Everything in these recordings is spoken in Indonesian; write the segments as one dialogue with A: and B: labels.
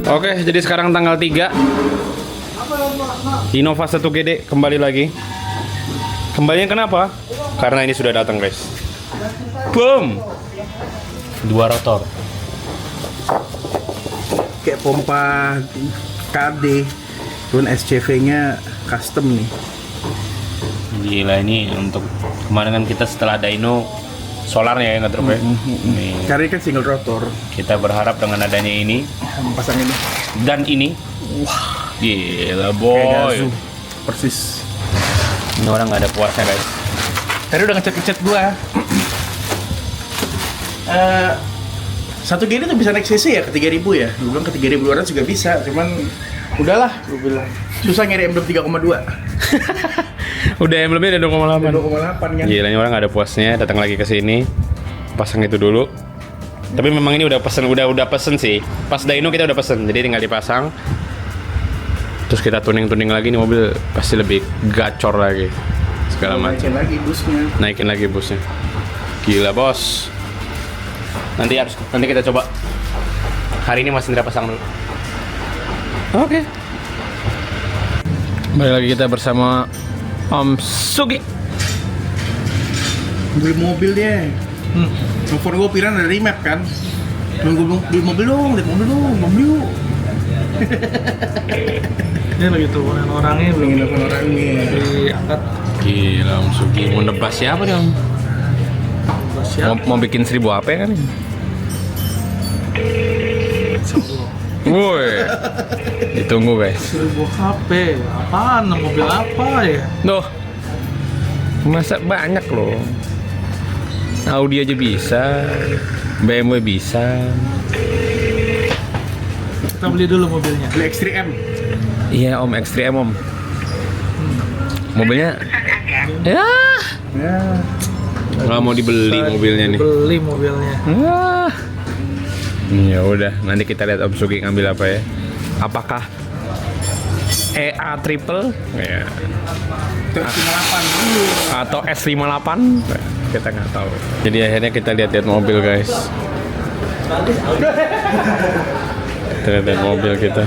A: Oke, jadi sekarang tanggal 3 Innova 1GD kembali lagi. Kembalinya kenapa? Karena ini sudah datang, guys. Boom! 2 rotor.
B: Kayak pompa KD, cuman SCV-nya custom nih.
A: Gila, ini untuk kemarin kan kita setelah dyno solarnya ya nggak drop ya. Nih,
B: Karena ini kan single rotor.
A: kita berharap dengan adanya ini
B: Pasang ini.
A: dan ini. Wah, gila
B: Kayak
A: boy.
B: Gazoo. Persis.
A: Ini orang nggak ada puasnya, guys.
B: Tadi udah ngecek gua. 1GD tuh bisa naik CC ya ke 3000 ya. Gue bilang ke 3200 juga bisa, cuman udahlah gue bilang. Susah nyari emblem 3,2.
A: Udah emblemnya udah 2,8.
B: 2,8 kan.
A: Gila, ini orang nggak ada puasnya, datang lagi ke sini, pasang itu dulu. Tapi memang ini udah pesen sih. Pas dyno kita udah pesen, jadi tinggal dipasang. Terus kita tuning lagi, nih mobil pasti lebih gacor lagi. Segala macam. Naikin lagi busnya. Gila, bos. Nanti kita coba. Hari ini Mas Indra pasang dulu. Oke. Balik lagi kita bersama Om Sugi.
B: Beli mobil dia. Telepon gue piran dari map kan. Gue bilang beli mobil dong, mobil yuk.
C: Ini lagi turunan orangnya belum
B: Pengen telepon orangnya.
C: diangkat.
A: Gila, Om Sugi mau nebas siapa nih, Om?
C: Siap.
A: Mau bikin 1000 apa kan?
C: Semua.
A: Woi. Ditunggu, guys.
C: 1000 HP. Apaan? Mobil apa ya?
A: Loh. Masa banyak loh. Audi aja bisa. BMW bisa.
C: Kita beli dulu mobilnya.
B: Beli X3M.
A: Iya, Om, X3M, Om. Mobilnya ya
B: Ya.
A: nggak mau dibeli mobilnya nih.
C: Beli mobilnya.
A: Wah. Ya udah, nanti kita lihat Om Sugi ngambil apa ya. Apakah EA triple ya,
B: Terus 58 dulu.
A: atau S58? Nah, kita nggak tahu. Jadi akhirnya kita lihat mobil, guys. Kita lihat mobil kita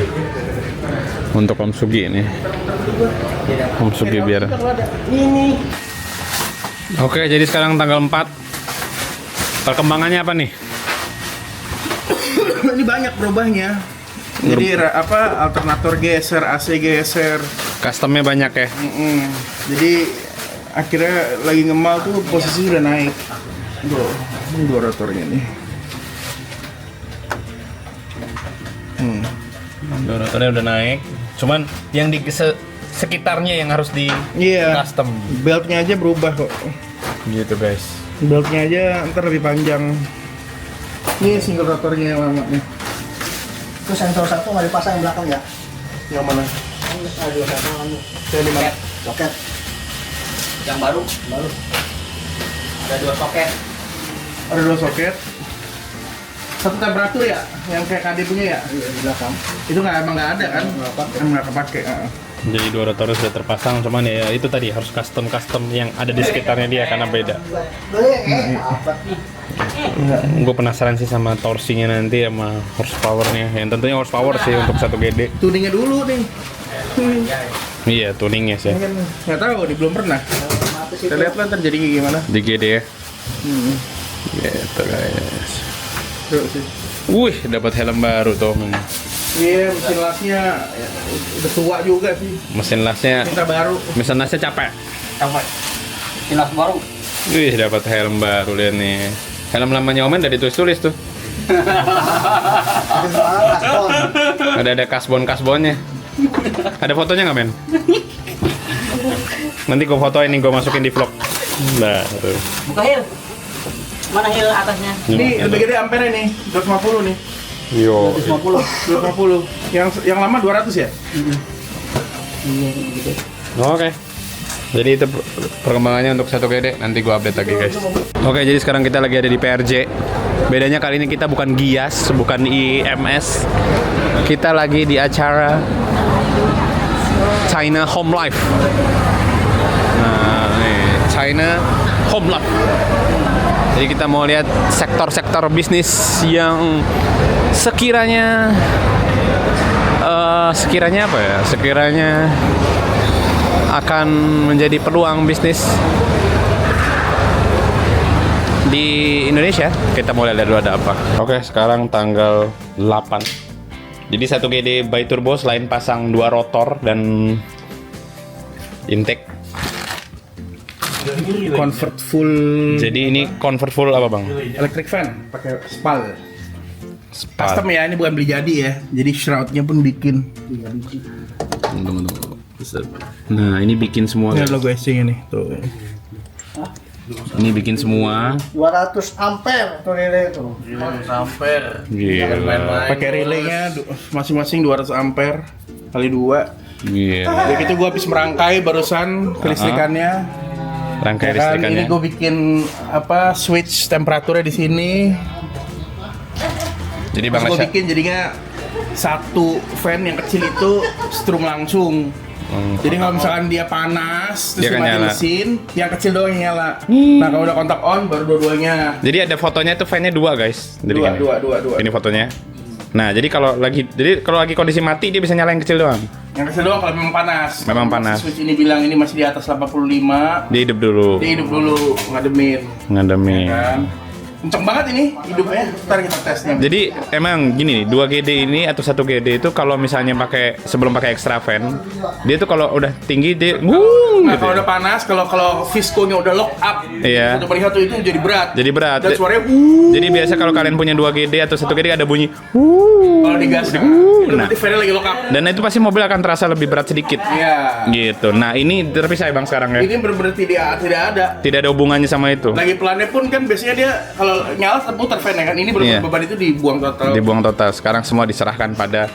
A: untuk Om Sugi ini. Om Sugi biar. Oke, jadi sekarang tanggal 4. Perkembangannya apa nih?
B: Ini banyak berubahnya. Jadi alternator geser, AC geser.
A: Customnya banyak ya.
B: Jadi akhirnya lagi ngemal tuh posisi udah naik. Ini dua rotornya nih.
A: Rotornya udah naik. Cuman yang di sekitarnya yang harus di
B: Iya.
A: custom.
B: Beltnya aja berubah kok.
A: Gitu, guys.
B: Beltnya aja ntar lebih panjang. Ini single rotornya yang lama nih.
D: Itu sensor satu nggak dipasang yang belakang ya?
B: Yang mana?
D: Ada satu anu.
B: Yang di mana?
D: Soket.
E: Yang baru
D: Baru.
E: ada 2 soket.
B: Ada 2 soket. Satu temperatur ya? Yang kayak KD punya ya?
D: Iya di belakang.
B: Itu emang nggak ada kan?
D: Nggak pakai.
B: Emang nggak kepake.
A: Jadi 2 rotornya sudah terpasang, cuman ya itu tadi harus custom yang ada di sekitarnya dia karena beda.
D: Beli apa?
A: Gue penasaran sih sama torsinya nanti sama horsepowernya. Yang tentunya horsepower sih untuk 1GD.
B: Tuningnya dulu nih.
A: Iya, tuningnya sih.
B: Ini kan nggak tahu nih, belum pernah. Kita lihat lah ntar jadinya gimana.
A: Di GD ya. Gitu, guys.
B: Tuh sih.
A: Wih, dapat helm baru tuh.
B: Iya, mesin lasnya ya, udah tua juga sih.
A: Mesin lasnya capek.
E: Apa? Kilas baru.
A: Wih, dapat helm baru lihat nih. Helm lamanya Omen udah ditulis tuh. Ada kasbonnya. Ada fotonya nggak, Men? Nanti gue fotoin nih, gue masukin di vlog. Nah, tuh.
E: Buka hil. Mana hil atasnya?
B: Ini lebih gede ampere nih, 250 nih.
A: Yo.
B: 250. Yang lama 200 ya?
A: Oke. Jadi itu perkembangannya untuk 1GD. Nanti gua update lagi, guys. Oke, jadi sekarang kita lagi ada di PRJ. Bedanya kali ini kita bukan Gias, bukan IMS. Kita lagi di acara China Home Life. Nah, nih, China Home Life. Jadi kita mau lihat sektor-sektor bisnis yang sekiranya apa ya? Sekiranya akan menjadi peluang bisnis di Indonesia. Kita mau lihat dulu ada apa. Oke, sekarang tanggal 8. Jadi 1 GD by Turbo selain pasang 2 rotor dan intake.
B: Convert full
A: Jadi ini convert full apa bang?
B: electric fan pakai spal. Custom ya, ini bukan beli jadi ya. Jadi shroudnya pun bikin.
A: Tunggu. Nah ini bikin semua
B: Ini
A: guys.
B: logo SC nih tuh.
A: Ini bikin semua.
D: 200 ampere tuh relay itu.
C: Sampai
A: Gila.
B: Pakai relaynya masing-masing 200 ampere kali 2.
A: Gila.
B: Jadi itu gua habis merangkai barusan kelistrikannya.
A: Rangkai
B: Ya kan, ini
A: listrikannya.
B: gue bikin apa switch temperaturnya di sini.
A: Jadi bang
B: Gue
A: Rasya.
B: bikin jadinya satu fan yang kecil itu strum langsung. Jadi kalau misalkan dia panas
A: Dia
B: terus
A: akan
B: mati
A: nyala.
B: mesin, yang kecil doang yang nyala. Nah kalau udah kontak on baru dua-duanya.
A: Jadi ada fotonya tuh fan-nya 2 guys. Jadi gini.
B: Dua.
A: Ini fotonya. Nah jadi kalau lagi kondisi mati dia bisa nyala yang kecil doang.
B: Yang kecil doang kalau memang panas.
A: Memang
B: Kalau
A: panas.
B: Switch ini bilang ini masih di atas 85.
A: Dia hidup dulu.
B: Dia hidup dulu ngademin.
A: Ngademin.
B: Kan? Kenceng banget ini hidupnya. Ntar kita tesnya.
A: Jadi emang gini nih, 2 GD ini atau 1 GD itu kalau misalnya sebelum pakai extra fan, dia tuh kalau udah tinggi dia
B: Nah,
A: gitu.
B: kalau udah panas, kalau Visco-nya udah lock up,
A: Iya.
B: untuk melihat tuh itu jadi berat.
A: Jadi berat.
B: Dan suaranya
A: Jadi biasa kalau kalian punya 2 GD atau 1 GD ada bunyi
B: kalau digas. Itu
A: Nah.
B: berarti fan lagi lock up.
A: dan itu pasti mobil akan terasa lebih berat sedikit.
B: Iya.
A: Gitu. Nah, ini terpisah ya Bang sekarang ya.
B: Ini berarti dia tidak ada.
A: Tidak ada hubungannya sama itu.
B: Lagi pelannya pun kan biasanya dia kalau nyala putar fan ya kan. Ini
A: Iya.
B: beban itu dibuang total.
A: Dibuang total. Sekarang semua diserahkan pada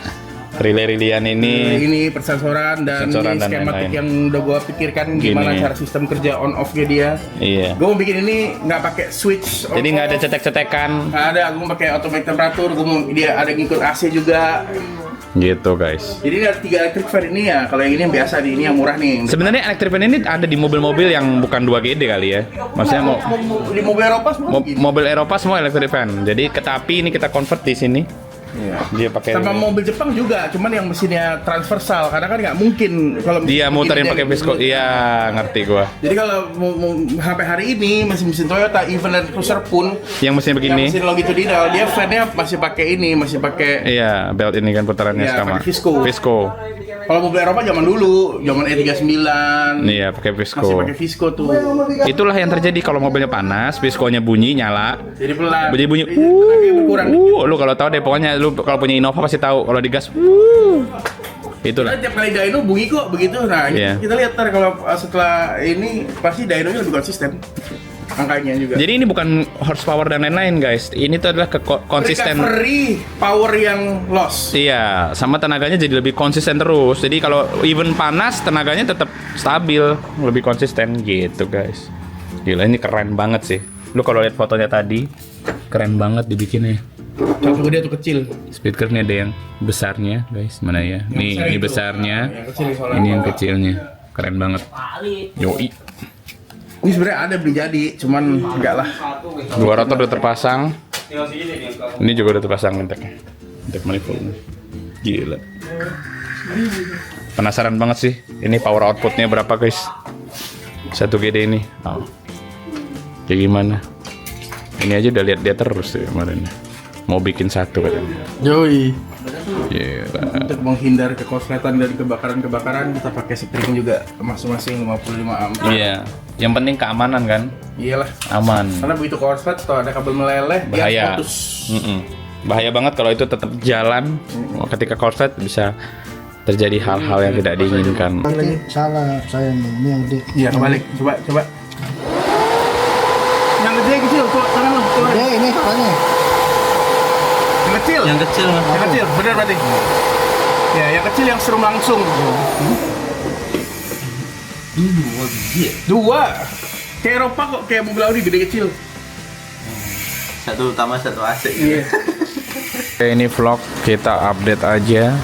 A: relay-relayan ini.
B: Ini persensoran dan
A: Sensoran
B: ini
A: dan
B: skematik
A: lain-lain.
B: yang udah gua pikirkan gimana
A: Gini.
B: cara sistem kerja on off-nya dia.
A: Iya.
B: Gua mau bikin ini nggak pakai switch. on
A: Jadi nggak ada
B: off.
A: cetek-cetekan
B: Nggak ada, gua mau pakai automatic temperatur. Gua mau dia ada ngikut AC juga.
A: gitu, guys.
B: Jadi ini ada 3 electric fan ini ya. Kalau yang ini yang biasa, ini yang murah nih.
A: Sebenarnya electric fan ini ada di mobil-mobil yang bukan 2 GD kali ya. Maksudnya
B: Di mobil Eropa semua begini.
A: mobil Eropa semua electric fan. Jadi tapi ini kita convert di sini.
B: Iya.
A: Dia pakai
B: Sama mobil Jepang juga, cuman yang mesinnya transversal karena kan nggak mungkin kalau
A: dia
B: mesin
A: muterin
B: begini
A: pakai
B: dia
A: Visco.
B: begini.
A: Iya, ngerti gua.
B: Jadi kalau mau sampai hari ini mesin Toyota, even Land Cruiser pun
A: Yang mesinnya
B: yang
A: begini.
B: mesin longitudinal dia fan-nya masih pakai ini, masih pakai.
A: Iya, belt ini kan putarannya
B: Iya,
A: sama.
B: pakai Visco.
A: Visco.
B: Kalau mobil Eropa zaman dulu, zaman E39
A: Iya, pakai
B: masih
A: Visco.
B: pakai Visco tuh.
A: Itulah yang terjadi kalau mobilnya panas, Visco-nya bunyi nyala.
B: Jadi pelan.
A: Bunyi-bunyi.
B: Lagi berkurang.
A: Lu kalau tahu deh pokoknya lu kalau punya Innova pasti tahu kalau digas. Itulah.
B: Kita tiap kali dyno bunyi kok begitu. Nah,
A: Iya.
B: kita lihat ntar kalau setelah ini pasti dynonya lebih konsisten. Angkanya juga.
A: Jadi ini bukan horsepower dan lain-lain, guys. Ini tuh adalah konsisten.
B: Recovery power yang loss.
A: Iya, sama tenaganya jadi lebih konsisten terus. Jadi kalau even panas tenaganya tetap stabil, lebih konsisten gitu, guys. Gila ini keren banget sih. Lu kalau lihat fotonya tadi, keren banget dibikinnya.
B: Satu gede atau kecil?
A: Speakernya ada yang besarnya, guys. Mana ya? Nih,
B: besar
A: ini
B: itu.
A: besarnya.
B: Yang kecil soalnya.
A: Ini yang kecilnya. Keren banget. Yoi.
B: Ini sebenarnya ada beli jadi, cuman enggak lah.
A: 2 rotor udah terpasang. Ini juga udah terpasang inteknya. Intek manifold. Gila. Penasaran banget sih. Ini power outputnya berapa, guys? 1 GD ini. Oh. Kayak gimana? Ini aja udah lihat dia terus tuh kemarin. Mau bikin 1 katanya.
B: Yoi.
A: Gila.
B: Untuk menghindar kekosletan dari kebakaran-kebakaran, kita pakai spring juga masing-masing 55 ampere.
A: Iya. Yang penting keamanan kan?
B: Iyalah.
A: Aman.
B: Karena begitu korslet atau ada kabel meleleh, dia
A: Bahaya.
B: putus.
A: Bahaya banget kalau itu tetap jalan. Ketika korslet bisa terjadi hal-hal yang tidak diinginkan.
D: Nanti salah saya nih, ini yang di.
B: Iya, kebalik. Coba. Yang gede kecil, coba tangan lu. Coba.
D: Ya ini apanya?
B: Yang kecil.
C: Yang kecil mas.
B: Yang kecil, benar berarti. Ya, yang kecil yang strum langsung. Dua. Kayak Eropa kok, kayak mobil Audi gede kecil.
C: Satu utama satu AC.
B: Iya.
A: Oke, ini vlog kita update aja.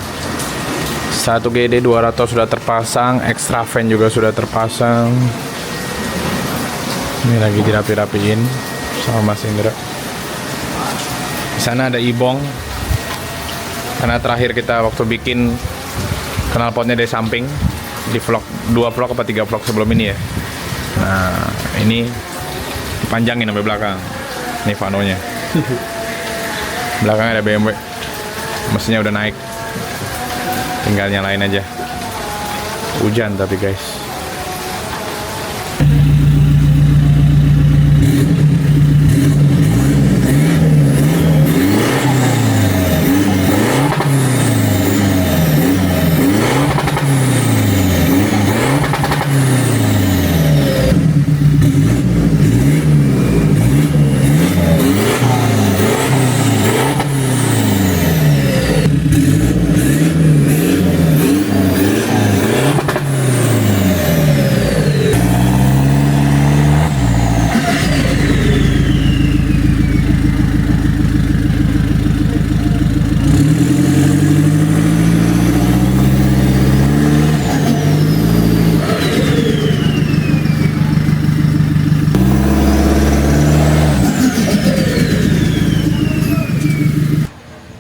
A: 1 GD 200 sudah terpasang, extra fan juga sudah terpasang. Ini lagi dirapi-rapiin sama Mas Indra. Di sana ada Ibong. Karena terakhir kita waktu bikin knalpotnya dari samping di vlog 2 vlog apa 3 vlog sebelum ini ya. Nah, ini dipanjangin sampai belakang. Ini vanonya. Belakangnya ada BMW. Mesinnya udah naik. Tinggal nyalain aja. Hujan tapi guys.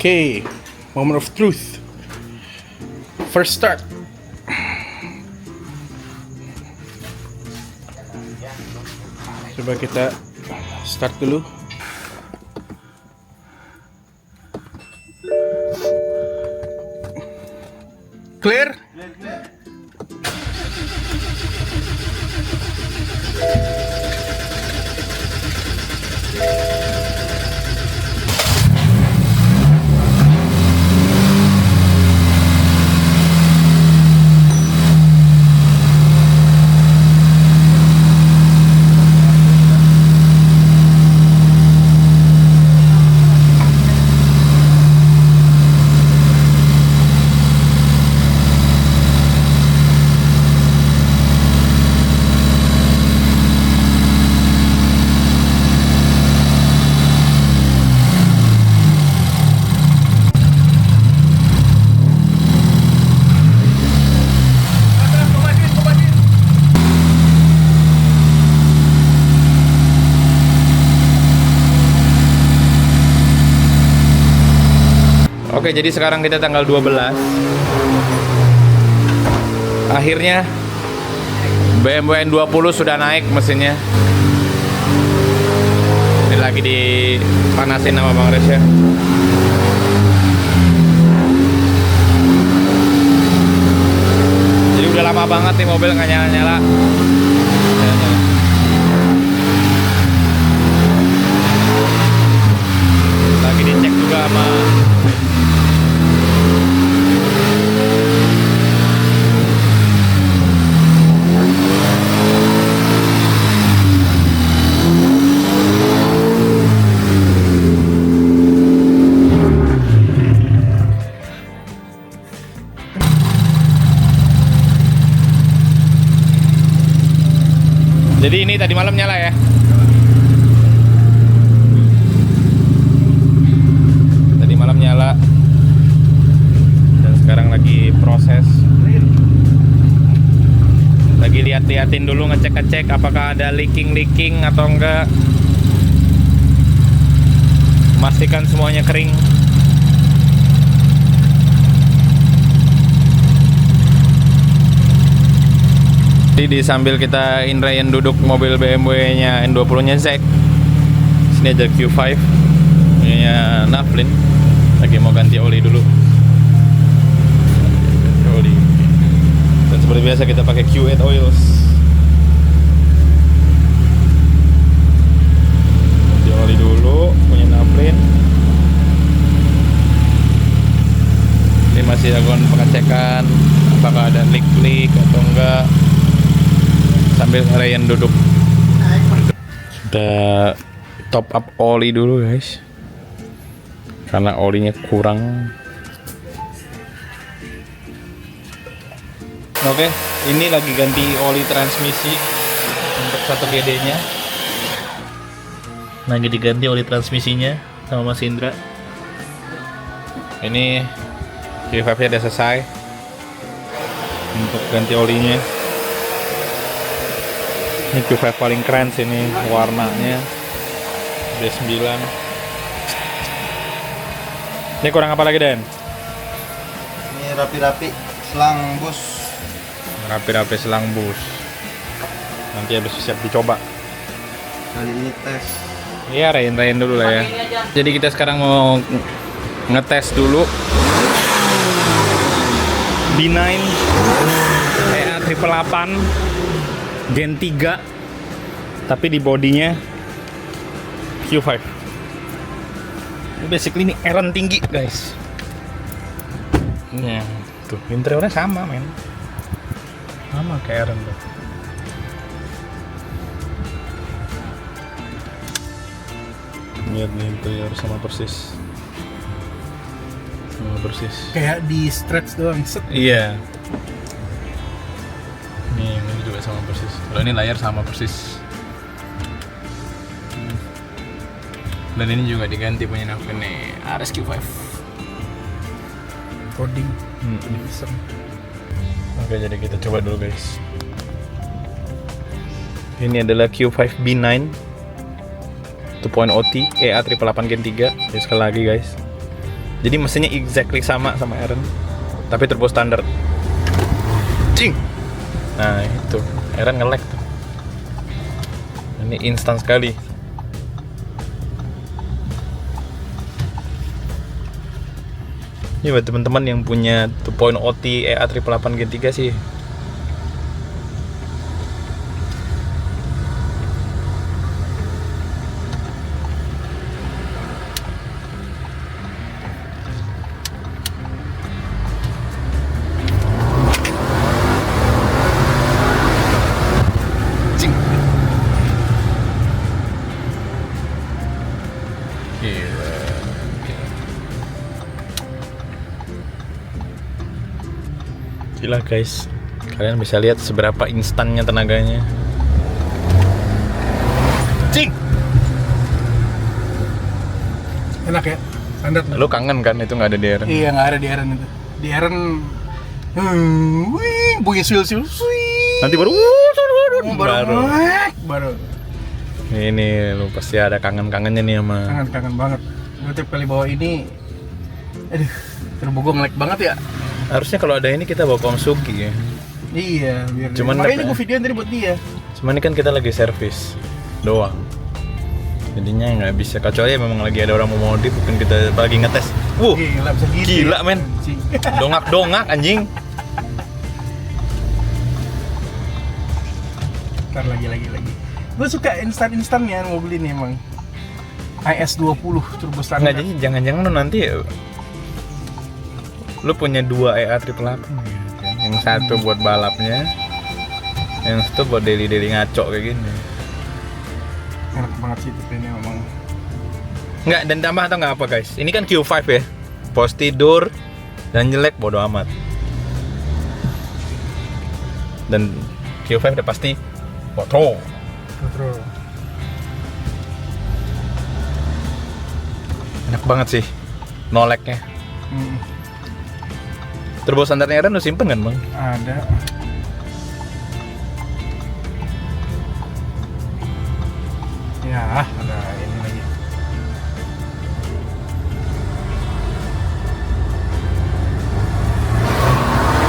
B: Okay, moment of truth. First start. Coba kita start dulu. Clear?
A: Oke, jadi sekarang kita tanggal 12. Akhirnya BMW N20 sudah naik mesinnya. Ini lagi dipanasin sama Bang Resya. Jadi udah lama banget nih mobil nggak nyala-nyala. Lagi dicek juga sama Jadi ini tadi malam nyala ya. Tadi malam nyala. Dan sekarang lagi proses. Lagi lihat-liatin dulu, ngecek-ngecek apakah ada leaking atau enggak. Pastikan semuanya kering. Jadi sambil kita inrayan duduk mobil BMW-nya N20-nya Zack. Sini ada Q5 punyanya Naflin. Lagi mau ganti oli dulu. Ganti oli. Dan seperti biasa kita pakai Q8 oils. Ganti oli dulu punya Naflin. Ini masih akan pengecekan apakah ada leak atau enggak. Sambil Ryan duduk. Kita top up oli dulu guys, karena olinya kurang. Oke, ini lagi ganti oli transmisi untuk 1 GD nya. Lagi diganti oli transmisinya sama Mas Indra. Ini Q5 nya udah selesai untuk ganti olinya. Ini Q5 paling keren sih, ini warnanya B9. Ini kurang apa lagi, Den?
B: Ini rapi-rapi selang bus.
A: Rapi-rapi selang bus. Nanti habis siap dicoba.
B: Kali ini tes.
A: Iya, rain dulu lah ya. Jadi kita sekarang mau ngetes dulu B9 EA 888 Gen 3, tapi di bodinya Q5. Basically ini Eren tinggi, guys. Nah, tuh interiornya sama, men. Sama kayak Eren tuh. Lihat nih interior sama persis. Sama persis.
B: Kayak di stretch doang. Set.
A: Iya. Nih, ini juga sama persis. Kalau ini layar sama persis. Dan ini juga diganti punya Naven nih, RSQ5.
B: Coding.
A: Oke, jadi kita coba dulu, guys. Ini adalah Q5 B9 2.0 T EA 888 Gen 3. Jadi sekali lagi, guys. Jadi mesinnya exactly sama Eren, tapi turbo standar. Cing. Nah, itu Eren nge-lag tuh. Ini instan sekali. Ini buat teman-teman yang punya 2.0 T EA 888 Gen 3 sih. Cing. Gila. Gila, guys, kalian bisa lihat seberapa instannya tenaganya. Cing.
B: Enak ya? Standar.
A: Lu kangen kan itu nggak ada di Eren?
B: Iya, nggak ada di Eren itu. Di Eren, bunyi sil-sil,
A: Nanti baru
B: baru.
A: Ini lu pasti ada kangen-kangennya nih sama.
B: Kangen banget. Gue tiap kali bawa ini, aduh, turbo gue nge-lag banget ya.
A: Harusnya kalau ada ini kita bawa Komsuki ya.
B: Iya, biar.
A: Cuman
B: makanya gue videoin tadi buat dia.
A: Cuman ini kan kita lagi servis doang. Jadinya nggak bisa, kecuali memang lagi ada orang mau modif, mungkin kita lagi ngetes.
B: Gila, bisa gitu.
A: Gila, men. Dongak-dongak anjing.
B: Ntar lagi. Gue suka instan-instannya mobil ini emang. IS20 turbo standar.
A: Nggak, jadi jangan-jangan lu nanti lu punya 2 EA 888 gitu. Yang satu buat balapnya, yang satu buat daily ngaco kayak gini.
B: Enak banget sih itu ini memang.
A: Nggak, dan tambah atau nggak apa, guys? Ini kan Q5 ya, pos tidur dan jelek bodo amat. Dan Q5 udah pasti Quattro. Enak banget sih, no lag-nya. Turbo standarnya Eren lu simpen kan, Bang?
B: Ada. Ya, ada ini lagi.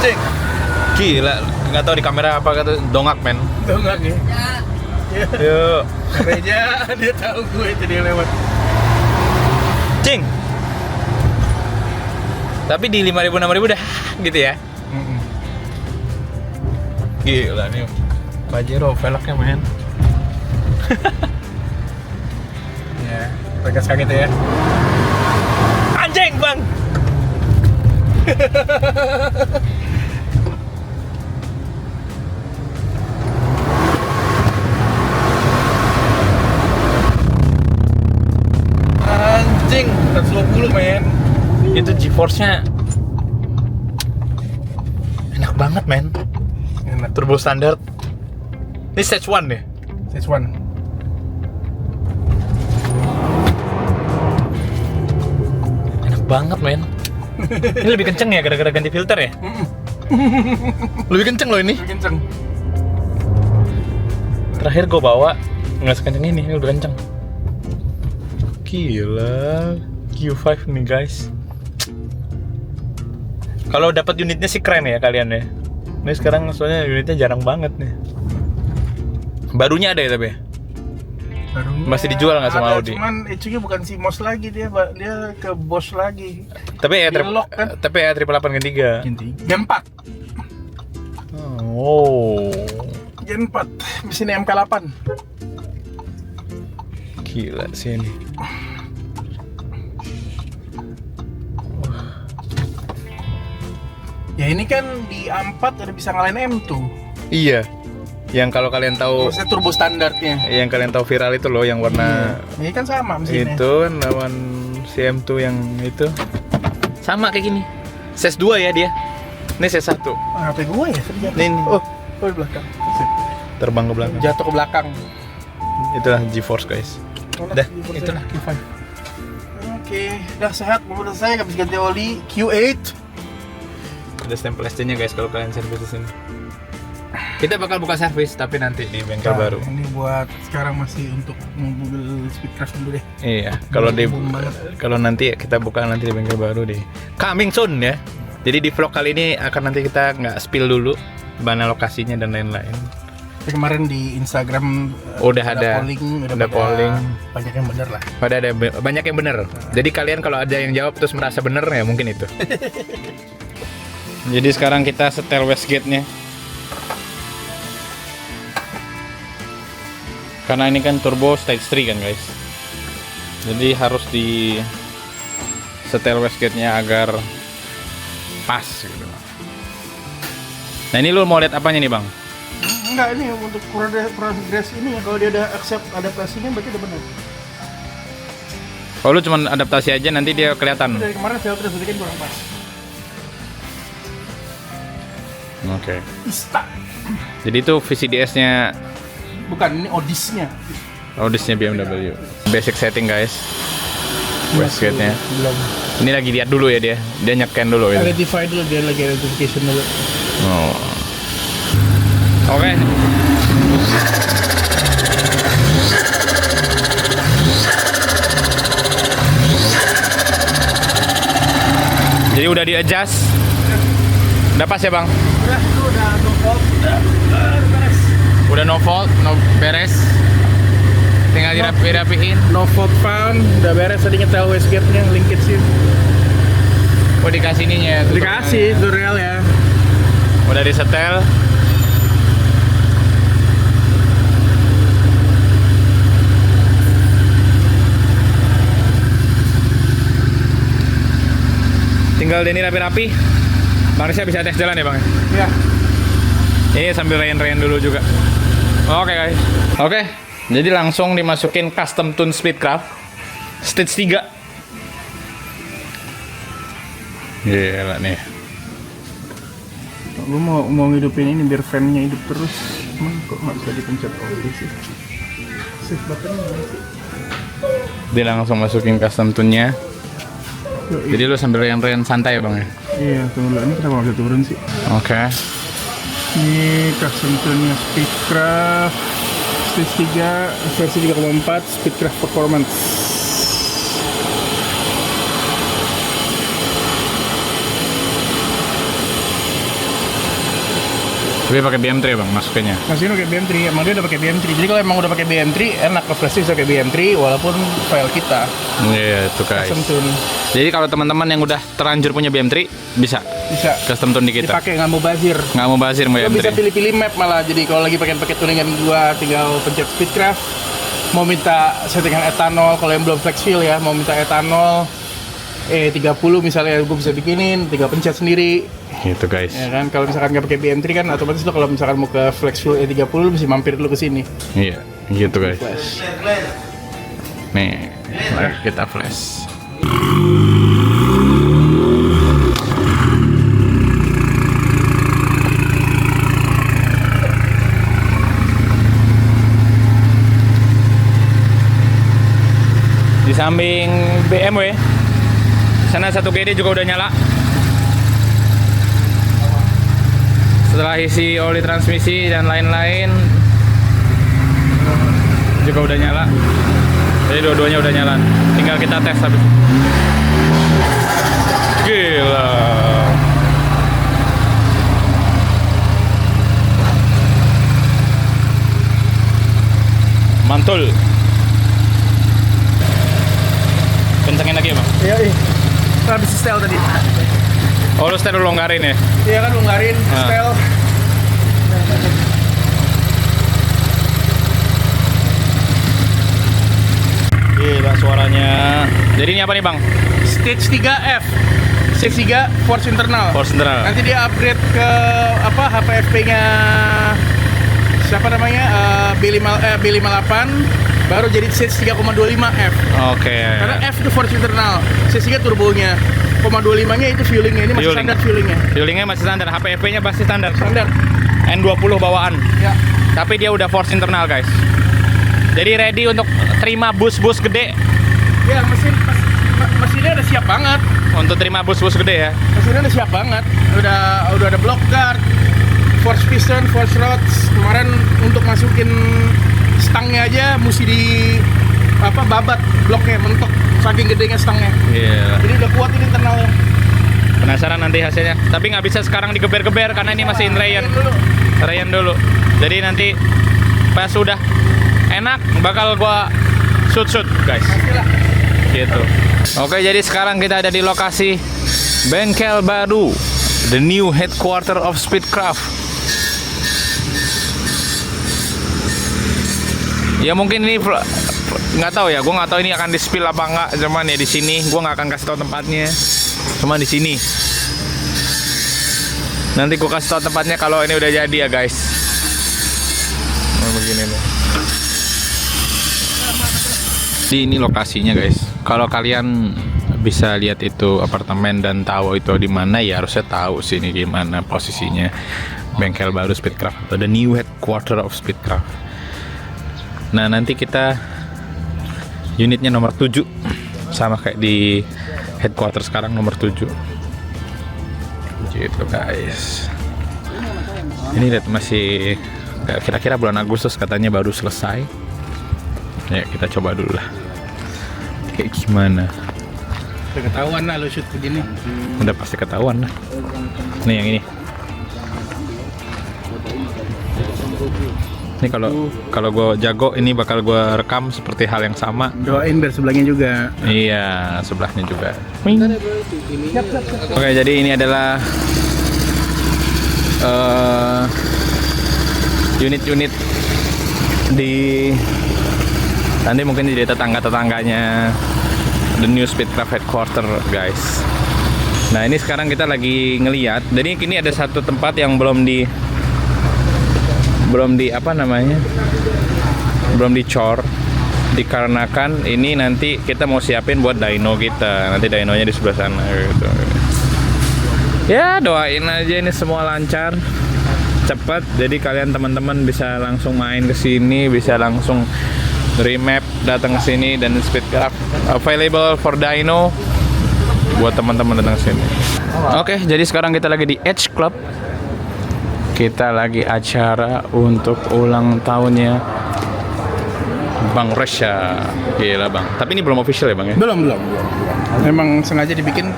A: Cing. Gila, nggak tahu di kamera apa kata dongak, men.
B: Dongak ya.
A: Yuk.
B: Reja, dia tahu gue itu dia lewat.
A: Cing. Tapi di 5.000 6.000 udah gitu ya. Gila nih. Pajero velgnya, men.
B: Ya, tegas kaget ya.
A: Anjing, Bang.
B: Anjing, 120 men.
A: Itu G-force-nya enak banget, men.
B: Enak.
A: Turbo standar. Ini stage 1 deh.
B: Stage 1.
A: Enak banget, men. Ini lebih kenceng ya gara-gara ganti filter ya? Lebih kenceng loh ini.
B: Lebih kenceng.
A: Terakhir gue bawa nggak sekenceng ini lebih kenceng.
F: Gila, Q5 nih guys. Kalau dapat unitnya sih keren ya kalian ya. Ini sekarang soalnya unitnya jarang banget nih. Barunya ada ya tapi?
B: Barunya
F: Masih dijual nggak sama
B: ada,
F: Audi?
B: Cuman ECU bukan si Mos lagi, dia ke Bosch lagi.
F: Tapi ya
B: Di-lock kan?
F: tapi ya 883.
B: Gen 4.
F: Oh.
B: Gen 4, mesin MK8.
F: Gila sih ini.
B: Ya ini kan di A4 udah bisa ngalahin M2.
F: Iya. Yang kalau kalian tahu,
B: Maksudnya turbo standarnya.
F: yang kalian tahu viral itu loh, yang warna
B: Ini kan sama mesinnya.
F: itu kan lawan CM2 yang itu. Sama kayak gini. SES 2 ya dia. Ini SES 1.
B: HP gue ya tadi jatuh.
F: Ini.
B: Oh di belakang.
F: Terbang ke belakang.
B: Jatuh ke belakang.
F: Itulah GeForce guys. Dah,
B: itulah Q5. Oke, udah sehat, mobil udah selesai, habis ganti oli Q8.
F: Ada stempel SC-nya guys kalau kalian servis di sini. Kita bakal buka servis tapi nanti di bengkel baru.
B: Ini buat sekarang masih untuk mobil Speedcraft dulu deh.
F: Iya, kalau di
B: Boom banget.
F: kalau nanti kita buka nanti di bengkel baru di coming soon ya. Jadi di vlog kali ini akan nanti kita nggak spill dulu mana lokasinya dan lain-lain.
B: Tapi kemarin di Instagram
F: Udah ada
B: polling,
F: udah polling.
B: banyak yang bener lah.
F: Pada ada banyak yang benar. Jadi kalian kalau ada yang jawab terus merasa benar ya mungkin itu.
A: Jadi sekarang kita setel wastegate-nya. Karena ini kan turbo stage 3 kan guys. Jadi harus di setel wastegate-nya agar pas gitu. Nah ini lu mau lihat apanya nih bang?
B: Enggak, ini untuk progress ini ya, kalau dia udah accept adaptasinya berarti udah benar.
A: Kalau lu cuma adaptasi aja nanti dia kelihatan.
B: Dari kemarin saya terus bikin kurang pas.
A: Oke.
B: Ista.
A: Jadi itu VCDS-nya,
B: Bukan, ini Odis-nya.
A: Audisnya BMW. Basic setting guys. Wastegate-nya.
B: Belum.
A: Ini lagi lihat dulu ya dia. Dia nyeken dulu ya.
B: Identify dulu, dia lagi identification dulu.
A: Oh. Oke. Jadi udah di adjust. Udah pas ya bang?
B: Udah, itu udah no fault. Beres.
A: Udah no fault, no beres. Tinggal dirapiin.
B: No fault found, udah beres. Tadi nyetel wastegate-nya, linkage-nya.
A: Oh dikasih ininya.
B: Dikasih, itu real ya.
A: Udah disetel. Tinggal Denny rapi-rapi. Bang Rizya bisa tes jalan ya bang?
B: Iya.
A: Ini sambil rain-rain dulu juga. Oke guys. Oke. Jadi langsung dimasukin custom tune Speedcraft stage 3. Gila nih.
B: Gue mau ngidupin ini biar fan-nya hidup terus. Cuman kok nggak bisa dipencet oli sih. Save button-nya mana sih?
A: Dia langsung masukin custom tune-nya. Jadi lu sambil rain-rain santai ya bang ya?
B: Iya, tunggu dulu. Ini kenapa nggak bisa turun sih?
A: Oke.
B: Ini custom tune-nya Speedcraft stage 3 versi 3,4 Speedcraft Performance.
A: Tapi pakai BM3 bang masukinnya.
B: Masih pakai BM3, emang dia udah pakai BM3. Jadi kalau emang udah pakai BM3, enak ke flash bisa pakai BM3 walaupun file kita
A: Iya itu guys.
B: custom tune.
A: Jadi kalau teman-teman yang udah terlanjur punya BM3 bisa
B: Bisa
A: custom tune di kita.
B: dipakai, nggak mau bazir.
A: Nggak mau bazir mau
B: Lo bisa
A: BM3.
B: pilih-pilih map malah. Jadi kalau lagi pakai tuningan gua tinggal pencet Speedcraft. Mau minta settingan etanol, kalau yang belum flex fuel ya, mau minta etanol 30 misalnya, gue bisa bikinin, tinggal pencet sendiri.
A: Gitu guys.
B: Ya kan, kalau misalkan nggak pakai BM3 kan otomatis lo kalau misalkan mau ke flex fuel E30 lo mesti mampir dulu ke sini.
A: Iya, gitu guys.
B: Flash.
A: Nih, mari kita flash. Di samping BMW, sana 1 GD juga udah nyala. Setelah isi oli transmisi dan lain-lain juga udah nyala.
F: Jadi dua-duanya udah nyala. Tinggal kita tes habis. Gila. Mantul. Kencengin lagi ya, Bang?
B: Iya, habis setel tadi.
F: Oh, lu setel longgarin ya?
B: Iya kan longgarin, setel.
F: Gila suaranya. Jadi ini apa nih, Bang?
B: Stage 3F. Stage 3 force internal.
F: Force internal.
B: Nanti dia upgrade ke apa HPFP-nya siapa namanya? B58 baru jadi stage 3,25F.
F: Oke.
B: Karena F itu force internal, stage 3 turbonya. 0,25-nya itu fuelingnya, ini masih
F: Fueling.
B: standar fuelingnya.
F: Fuelingnya masih standar, HPFP-nya pasti standar.
B: Standar.
F: N20 bawaan.
B: Ya.
F: Tapi dia udah force internal, guys. Jadi ready untuk terima bus-bus gede.
B: Ya, mesinnya udah siap banget.
F: Untuk terima bus-bus gede ya.
B: Mesinnya udah siap banget. Udah ada block guard, force piston, force rods. Kemarin untuk masukin stangnya aja mesti di babat bloknya mentok saking gedenya stangnya.
F: Iya.
B: Jadi udah kuat ini internalnya.
F: Penasaran nanti hasilnya. Tapi nggak bisa sekarang digeber-geber karena ini masih in rayon. Rayon dulu. Jadi nanti pas sudah enak bakal gua shoot guys. Gitu. Oke, jadi sekarang kita ada di lokasi bengkel baru, the new headquarter of Speedcraft. Ya mungkin ini nggak tahu ya, gue nggak tahu ini akan di spill apa enggak. Cuman ya di sini gue nggak akan kasih tahu tempatnya. Cuman di sini. Nanti gue kasih tahu tempatnya kalau ini udah jadi ya guys. Nah, begini nih. Di ini lokasinya guys. Kalau kalian bisa lihat itu apartemen dan tahu itu di mana, ya harusnya tahu sini di mana posisinya bengkel baru Speedcraft atau the new headquarter of Speedcraft. Nah, nanti kita unitnya nomor 7 sama kayak di headquarter sekarang nomor 7. Gitu guys. Ini lihat masih kira-kira bulan Agustus katanya baru selesai. Ya, kita coba dulu lah. Kayak gimana?
B: Udah ketahuan lah lo shoot begini.
F: Udah pasti ketahuan lah. Nih yang ini. Ini kalau gue jago, ini bakal gue rekam seperti hal yang sama.
B: Doain biar sebelahnya juga.
F: Iya, sebelahnya juga. Oke, jadi ini adalah unit-unit di nanti mungkin di tetangga-tetangganya the new Speedcraft headquarter guys. Nah, ini sekarang kita lagi ngeliat. Jadi ini ada satu tempat yang belum di dicor, dikarenakan ini nanti kita mau siapin buat dyno kita. Nanti dynonya di sebelah sana gitu. Ya, doain aja ini semua lancar, cepat. Jadi kalian teman-teman bisa langsung main ke sini, bisa langsung remap datang ke sini, dan Speedcraft available for dyno buat teman-teman datang ke sini. Oke, jadi sekarang kita lagi di Edge Club. Kita lagi acara untuk ulang tahunnya Bang Resha. Gila Bang. Tapi ini belum official ya Bang ya?
B: Belum. Memang sengaja dibikin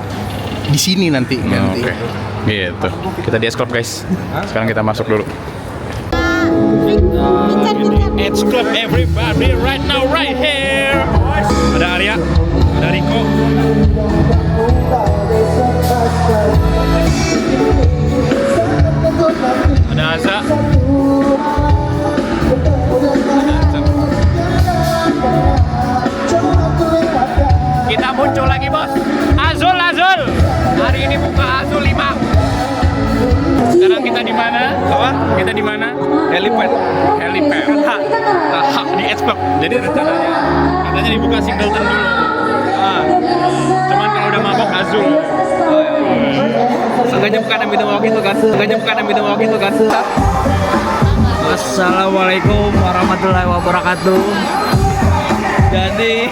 B: di sini nanti.
F: Oke. Gitu. Kita di Edge Club guys. Sekarang kita masuk dulu. Edge Club everybody right now right here. Ada Arya, ada Riko. Ada Aza. Kita muncul lagi bos. Azul. Hari ini buka Azul 5. Sekarang kita di mana? Apa? Kita di mana? Helipad. Di Edge Club. Jadi katanya dibuka Singleton dulu. Cuman kalau udah mabok Azul.
E: Sengaja bukan yang minum waktu kan. Assalamualaikum warahmatullahi wabarakatuh. Jadi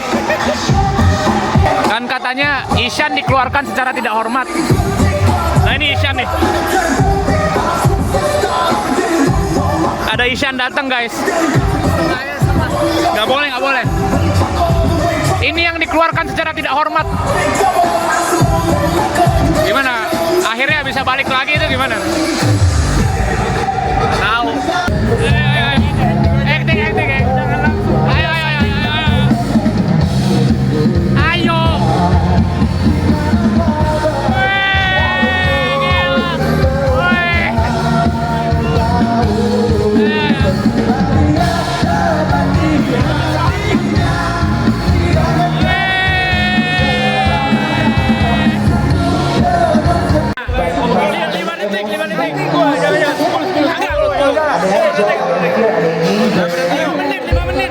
F: Kan katanya Isyan dikeluarkan secara tidak hormat. Nah ini Isyan nih. Ada Isyan datang guys. Nggak boleh. Ini yang dikeluarkan secara tidak hormat. Gimana? Akhirnya bisa balik lagi itu gimana? Tahu. Acting. Ayo. Ayo.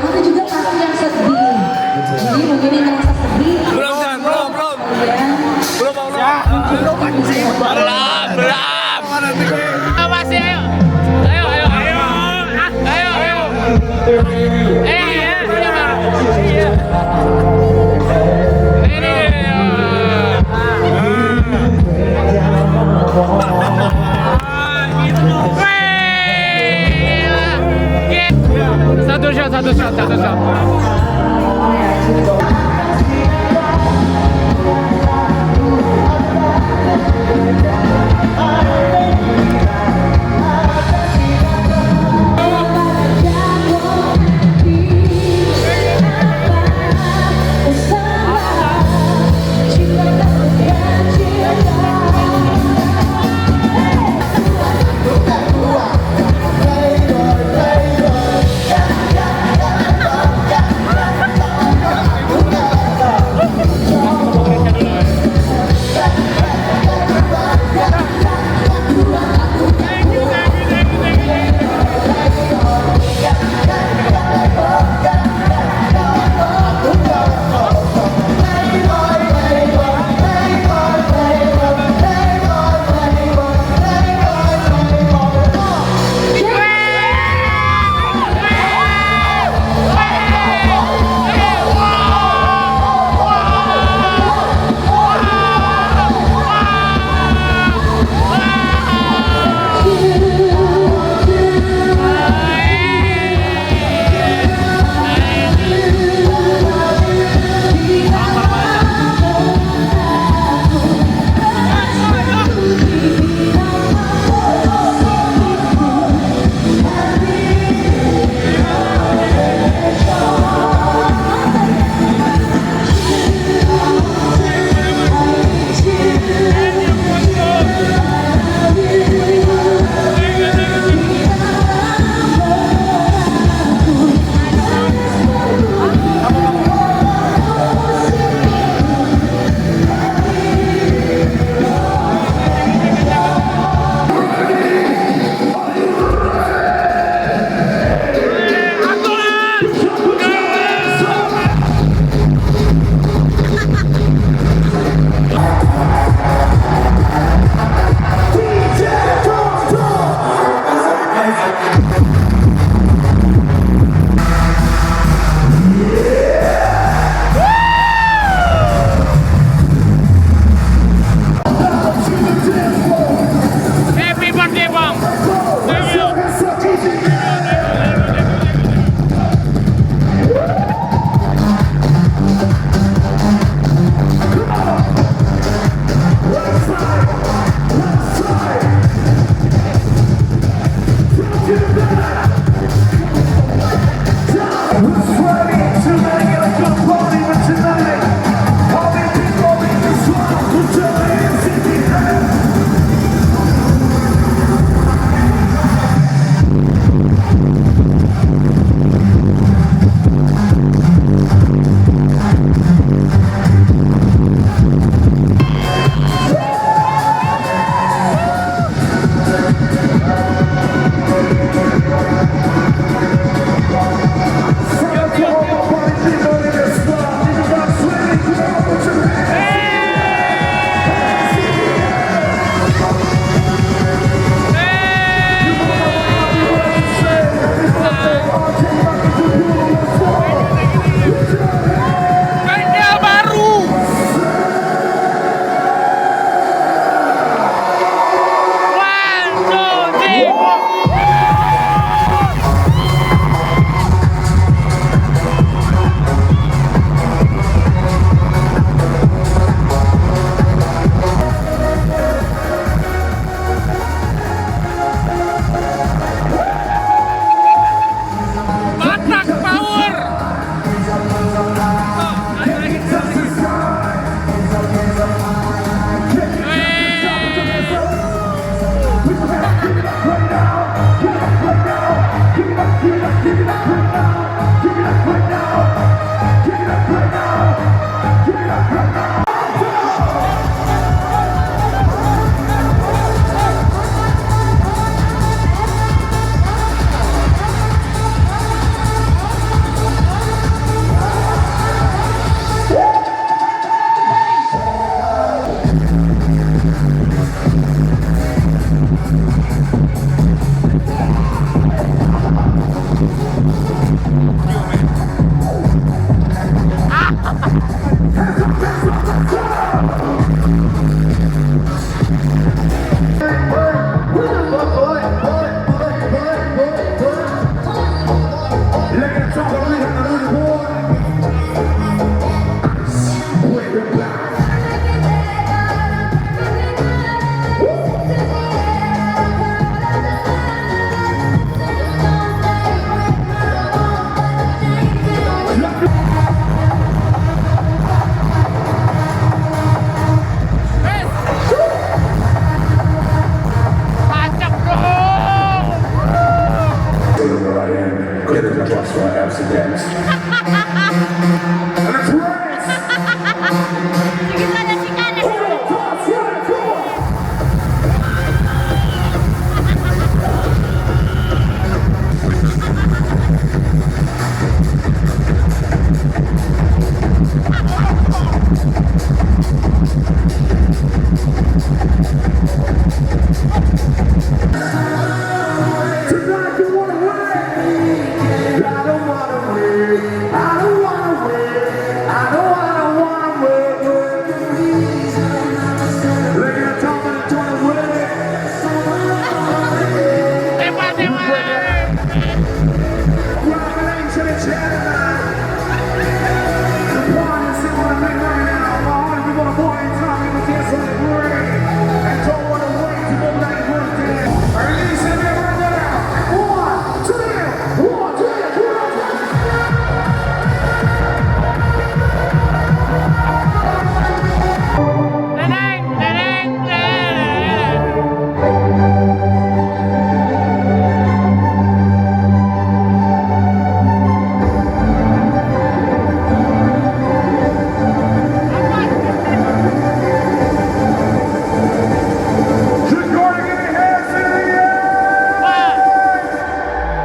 G: Aku juga orang yang sedih. Jadi mungkin yang ngerasa sedih. Belum.
F: Masih ayo. Satu shot.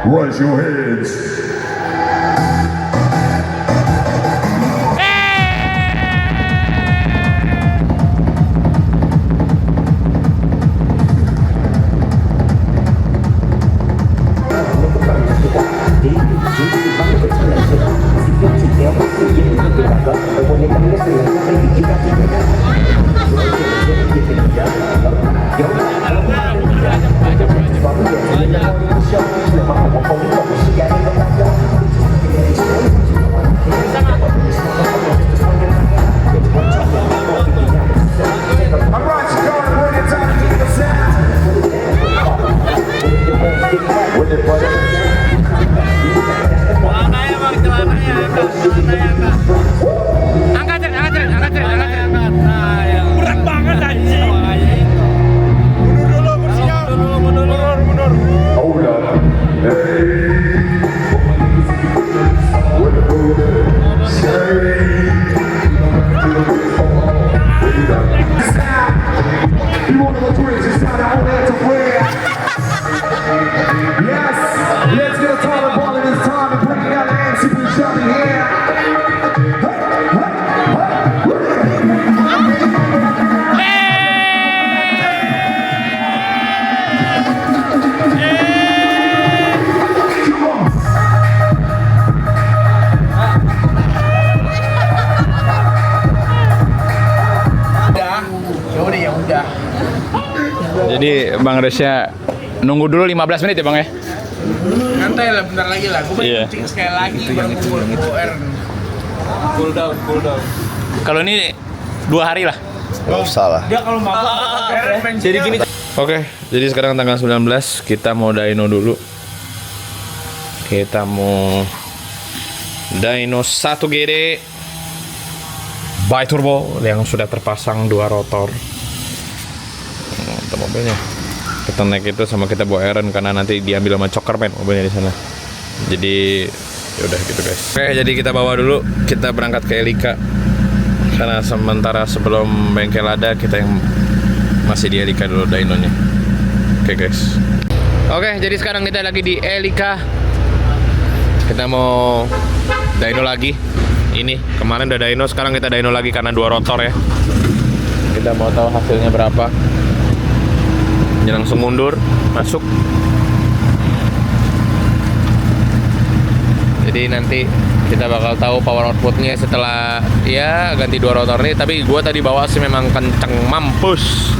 H: Raise your hands.
F: Jadi Bang Resya nunggu dulu 15 menit ya Bang ya?
B: Ngantai lah, bentar lagi lah. Gue
F: Iya.
B: kencing sekali lagi baru gue air.
C: Cool down.
F: Kalau ini 2 hari lah.
H: Gak usah lah.
C: Dia kalau mabuk
F: Jadi gini. Oke, jadi sekarang tanggal 19 kita mau dyno dulu. Kita mau dyno 1 GD bi-turbo yang sudah terpasang 2 rotor. Untuk mobilnya kita naik itu sama kita bawa Aaron karena nanti diambil sama Chokerman mobilnya di sana. Jadi yaudah gitu guys. Oke, jadi kita bawa dulu, kita berangkat ke Elika karena sementara sebelum bengkel ada kita yang masih di Elika dulu dynonya. Oke guys. Oke, jadi sekarang kita lagi di Elika. Kita mau dyno lagi. Ini kemarin udah dyno, sekarang kita dyno lagi karena 2 rotor ya. Kita mau tahu hasilnya berapa. Ini langsung mundur, masuk. Jadi nanti kita bakal tahu power outputnya setelah ya ganti 2 rotor nih. Tapi gua tadi bawa sih memang kenceng mampus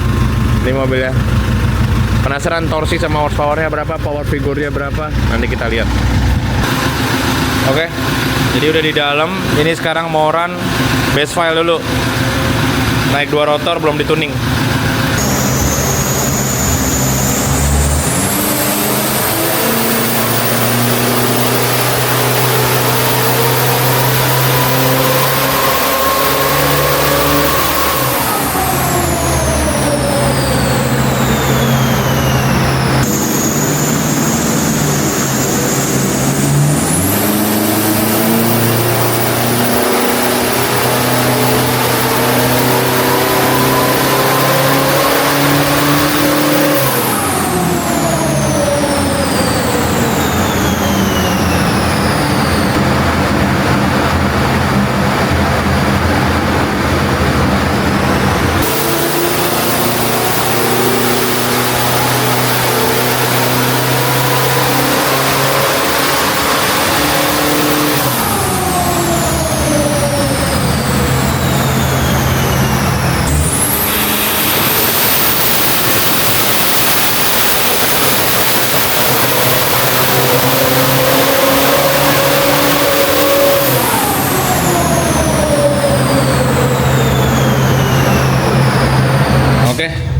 F: ini mobilnya. Penasaran torsi sama horsepowernya berapa, power figure-nya berapa, nanti kita lihat. Oke, jadi udah di dalam. Ini sekarang mau run base file dulu. Naik 2 rotor belum dituning.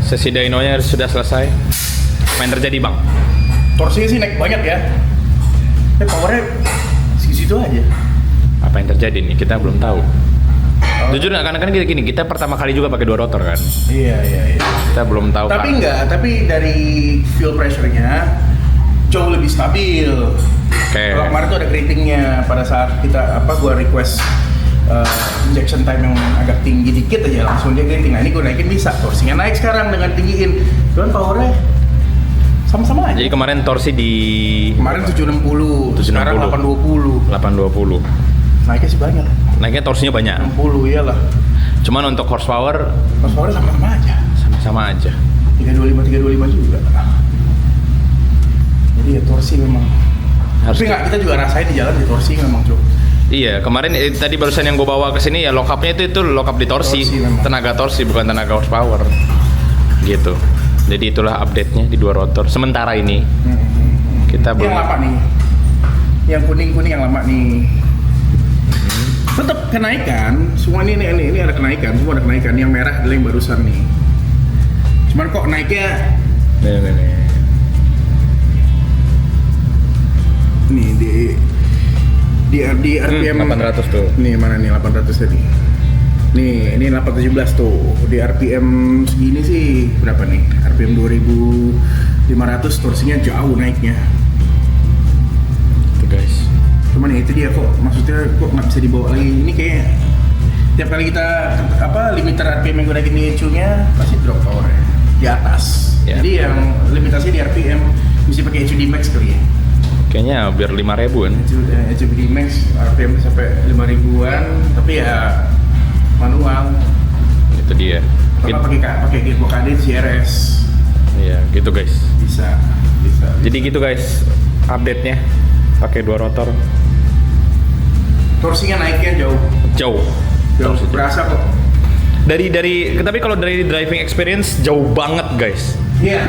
F: sesi dynonya sudah selesai. Apa yang terjadi bang?
B: Torsinya sih naik banyak ya. Powernya segitu aja.
F: Apa yang terjadi nih? Kita belum tahu. Jujur kan gini, kita pertama kali juga pakai 2 rotor kan.
B: Iya.
F: Kita belum tahu.
B: Tapi dari fuel pressure-nya jauh lebih stabil.
F: Oke.
B: Kalau kemarin tuh ada gradingnya pada saat gua request injection time yang agak tinggi dikit aja langsung dia grading. Nah ini gua naikin bisa, torsinya naik sekarang dengan tinggiin. Cuman powernya sama-sama aja.
F: Jadi kemarin torsi di
B: Kemarin 760, sekarang 820.
F: 820.
B: Naiknya sih banyak.
F: Naiknya torsinya banyak.
B: 60 iyalah.
F: Cuman untuk horsepower
B: Horsepower sama-sama aja.
F: sama aja.
B: 325 juga. Jadi ya torsi memang.
F: Harus.
B: Tapi nggak, kita juga rasain di jalan di torsi memang cuy.
F: Iya, kemarin tadi barusan yang gue bawa ke sini ya lock-up-nya itu lock up di torsi,
B: Torsi memang.
F: tenaga torsi bukan tenaga horsepower. Gitu. Jadi itulah update-nya di 2 rotor. Sementara ini kita
B: Yang lama nih. Yang kuning-kuning yang lama nih. Tetap kenaikan, semua ini ada kenaikan, semua ada kenaikan. Yang merah adalah yang barusan nih. Cuman kok naiknya nih di RPM
F: 800 tuh.
B: Nih mana nih 800 tadi. Nih, ini 817 tuh. Di RPM segini sih berapa nih? RPM 2500 torsinya jauh naiknya.
F: Tuh guys.
B: Cuman ya itu dia kok, maksudnya kok nggak bisa dibawa lagi. Ini kayak tiap kali kita limiter RPM yang gue naikin di ECU-nya pasti drop powernya di atas.
F: Ya.
B: Jadi yang limitasi di RPM mesti pakai ECU D-Max kali ya.
F: Kayaknya biar 5.000 kan.
B: ECU D-Max RPM sampai 5.000-an, tapi ya manual.
F: Itu dia.
B: Kalau pakai gearbox KD CRS
F: Iya, gitu guys.
B: bisa.
F: Jadi gitu guys, update-nya pakai 2 rotor.
B: Torsinya naiknya jauh.
F: Torsi jauh.
B: Berasa kok.
F: Tapi kalau dari driving experience jauh banget guys.
B: Iya.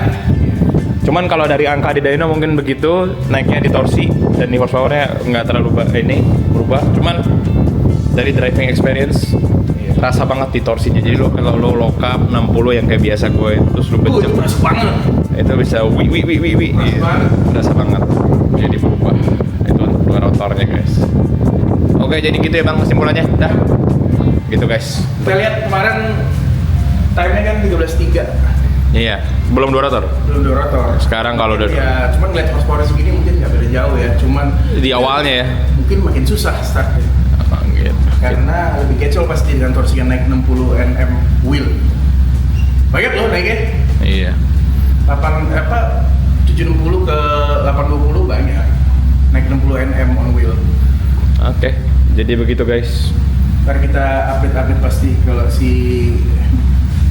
F: Cuman kalau dari angka di dyno mungkin begitu, naiknya di torsi dan di horsepower-nya nggak terlalu berubah. Cuman dari driving experience rasa banget di torsinya. Jadi kalau lo lock up 60 yang kayak biasa gue, terus lo
B: Itu
F: kenceng,
B: berasa banget.
F: itu bisa wi. Rasa banget. Jadi berubah. Itu untuk 2 rotornya guys. Oke, jadi gitu ya bang kesimpulannya. Dah. Gitu guys.
B: Kita lihat kemarin time-nya kan 13.3.
F: Iya, belum 2 rotor.
B: Belum 2 rotor.
F: Sekarang kalau udah
B: Ya, cuman ngeliat horsepower segini mungkin nggak beda jauh ya. Cuman
F: di awalnya ya.
B: mungkin makin susah startnya.
F: Apa gitu.
B: Karena lebih kecil pasti dengan torsi yang naik 60 Nm wheel. Banyak loh naiknya.
F: Iya.
B: 760 ke 820 banyak. Naik 60 Nm on wheel.
F: Oke, jadi begitu guys.
B: Ntar kita update pasti kalau si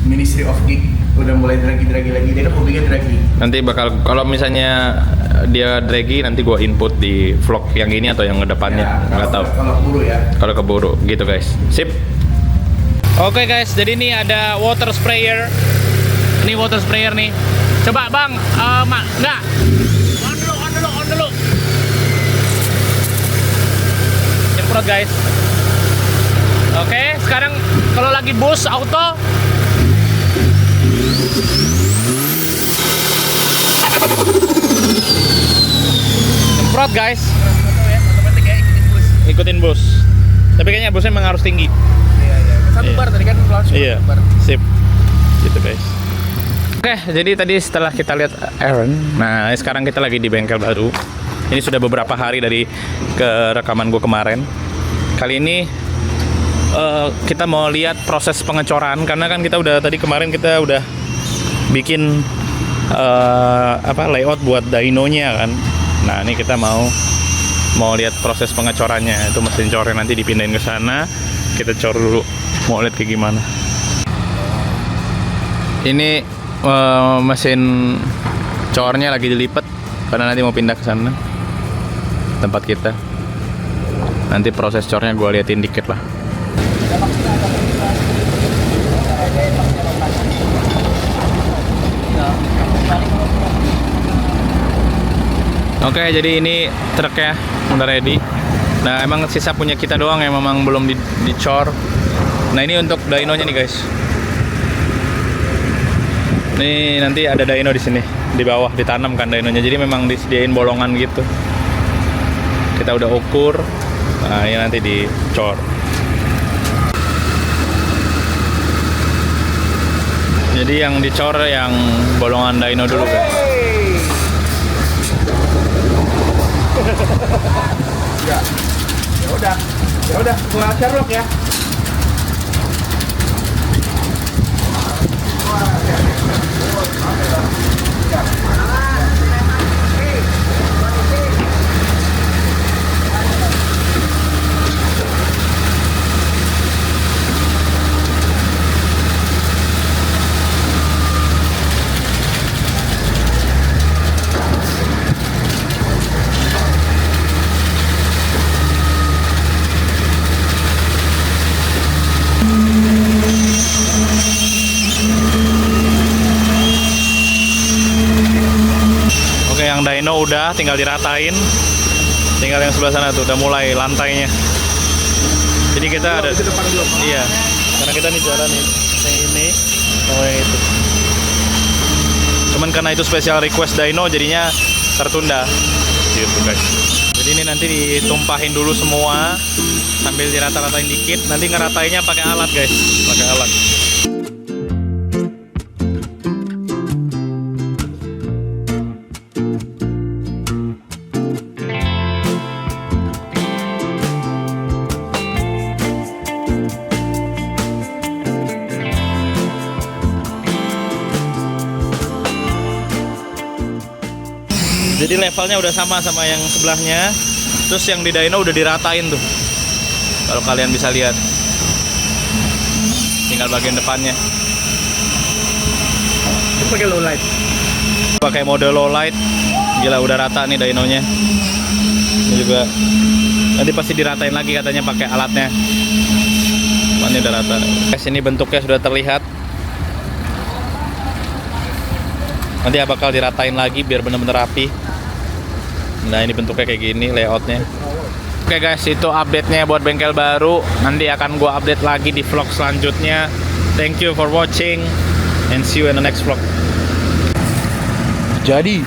B: Ministry of Geek udah mulai dragi lagi. Dia kan hobinya dragi.
F: Nanti bakal kalau misalnya dia draggy nanti gua input di vlog yang ini atau yang kedepannya nggak tahu.
B: Kalau keburu ya.
F: Kalau keburu gitu guys. Sip. Oke guys, jadi ini ada water sprayer. Ini water sprayer nih. Coba bang, enggak. On dulu. Semprot guys. Oke, sekarang kalau lagi boost auto. Semprot guys. Ikutin bus. Tapi kayaknya busnya memang harus tinggi.
B: Satu
F: Iya.
B: bar tadi kan langsung
F: Iya.
B: satu bar.
F: Sip. Gitu guys. Oke, jadi tadi setelah kita lihat Aaron, nah sekarang kita lagi di bengkel baru. Ini sudah beberapa hari dari rekaman gue kemarin. Kali ini kita mau lihat proses pengecoran karena kan kita udah tadi kemarin kita udah bikin layout buat dynonya kan. Nah ini kita mau lihat proses pengecorannya. Itu mesin cornya nanti dipindahin ke sana. Kita cor dulu. Mau lihat kayak gimana. Ini mesin cornya lagi dilipat karena nanti mau pindah ke sana tempat kita. Nanti proses cornya gue liatin dikit lah. Oke, jadi ini truknya udah ready. Nah, emang sisa punya kita doang yang memang belum dicor. Nah, ini untuk dynonya nih guys. Nih nanti ada dyno di sini, di bawah ditanam kan dynonya. Jadi memang disediain bolongan gitu. Kita udah ukur. Nah, ini nanti dicor. Jadi yang dicor yang bolongan dyno dulu guys.
B: Ya udah, gua Sherlock ya.
F: Oke, yang dyno udah tinggal diratain. Tinggal yang sebelah sana tuh udah mulai lantainya. Jadi kita ada iya. Karena kita nih jalan nih yang ini sama yang itu. Cuman karena itu special request dyno jadinya tertunda. Gitu guys. Jadi ini nanti ditumpahin dulu semua sambil dirata-ratain dikit. Nanti ngeratainnya pakai alat guys, pakai alat. Jadi levelnya udah sama yang sebelahnya. Terus yang di dyno udah diratain tuh. Kalau kalian bisa lihat. Tinggal bagian depannya.
B: Pakai low light.
F: Pakai mode low light. Gila udah rata nih dynonya. Ini juga nanti pasti diratain lagi katanya pakai alatnya. Ini udah rata. Guys, ini bentuknya sudah terlihat. Nanti bakal diratain lagi biar bener-bener rapi. Nah ini bentuknya kayak gini layoutnya. Oke guys, itu update-nya buat bengkel baru. Nanti akan gua update lagi di vlog selanjutnya. Thank you for watching and see you in the next vlog. Jadi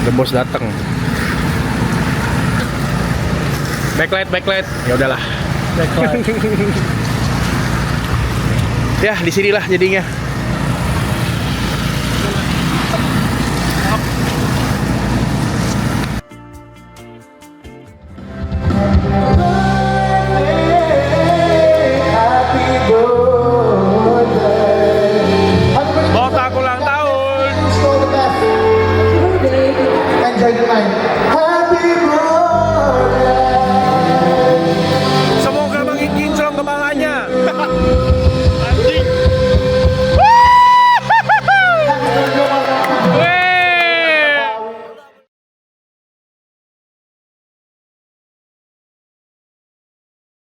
B: The bos datang. Backlight. Ya udahlah. Backlight. Ya, di sinilah jadinya.